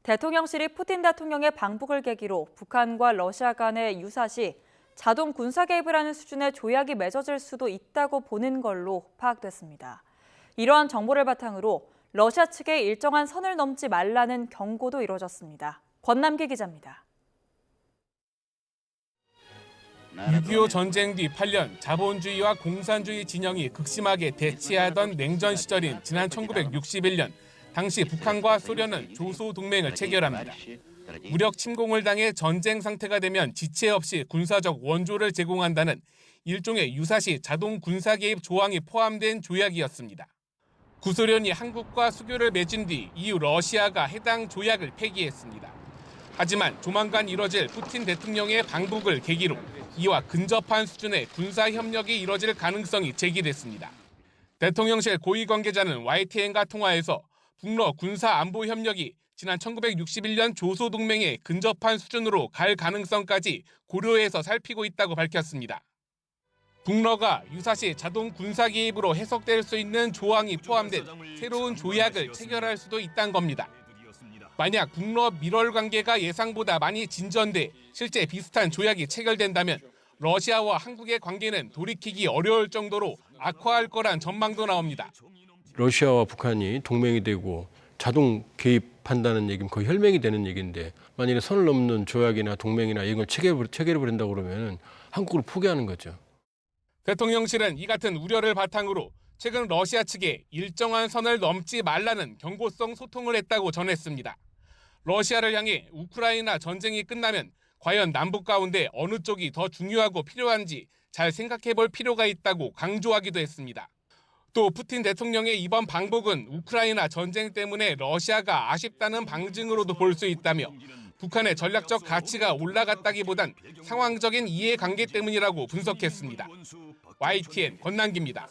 대통령실이 푸틴 대통령의 방북을 계기로 북한과 러시아 간의 유사시 자동 군사 개입을 하는 수준의 조약이 맺어질 수도 있다고 보는 걸로 파악됐습니다. 이러한 정보를 바탕으로 러시아 측에 일정한 선을 넘지 말라는 경고도 이뤄졌습니다. 권남기 기자입니다. 6.25 전쟁 뒤 8년 자본주의와 공산주의 진영이 극심하게 대치하던 냉전 시절인 지난 1961년, 당시 북한과 소련은 조소 동맹을 체결합니다. 무력 침공을 당해 전쟁 상태가 되면 지체 없이 군사적 원조를 제공한다는 일종의 유사시 자동 군사 개입 조항이 포함된 조약이었습니다. 구소련이 한국과 수교를 맺은 뒤 이후 러시아가 해당 조약을 폐기했습니다. 하지만 조만간 이뤄질 푸틴 대통령의 방북을 계기로 이와 근접한 수준의 군사 협력이 이뤄질 가능성이 제기됐습니다. 대통령실 고위 관계자는 YTN과 통화에서 북러 군사 안보 협력이 지난 1961년 조소 동맹에 근접한 수준으로 갈 가능성까지 고려해서 살피고 있다고 밝혔습니다. 북러가 유사시 자동 군사 개입으로 해석될 수 있는 조항이 포함된 새로운 조약을 체결할 수도 있다는 겁니다. 만약 북러 밀월 관계가 예상보다 많이 진전돼 실제 비슷한 조약이 체결된다면 러시아와 한국의 관계는 돌이키기 어려울 정도로 악화할 거란 전망도 나옵니다. 러시아와 북한이 동맹이 되고 자동 개입한다는 얘기는 거의 혈맹이 되는 얘기인데, 만일에 선을 넘는 조약이나 동맹이나 이런 걸 체결해버린다고 그러면 한국을 포기하는 거죠. 대통령실은 이 같은 우려를 바탕으로 최근 러시아 측에 일정한 선을 넘지 말라는 경고성 소통을 했다고 전했습니다. 러시아를 향해 우크라이나 전쟁이 끝나면 과연 남북 가운데 어느 쪽이 더 중요하고 필요한지 잘 생각해 볼 필요가 있다고 강조하기도 했습니다. 또 푸틴 대통령의 이번 방북은 우크라이나 전쟁 때문에 러시아가 아쉽다는 방증으로도 볼 수 있다며 북한의 전략적 가치가 올라갔다기보단 상황적인 이해관계 때문이라고 분석했습니다. YTN 권남기입니다.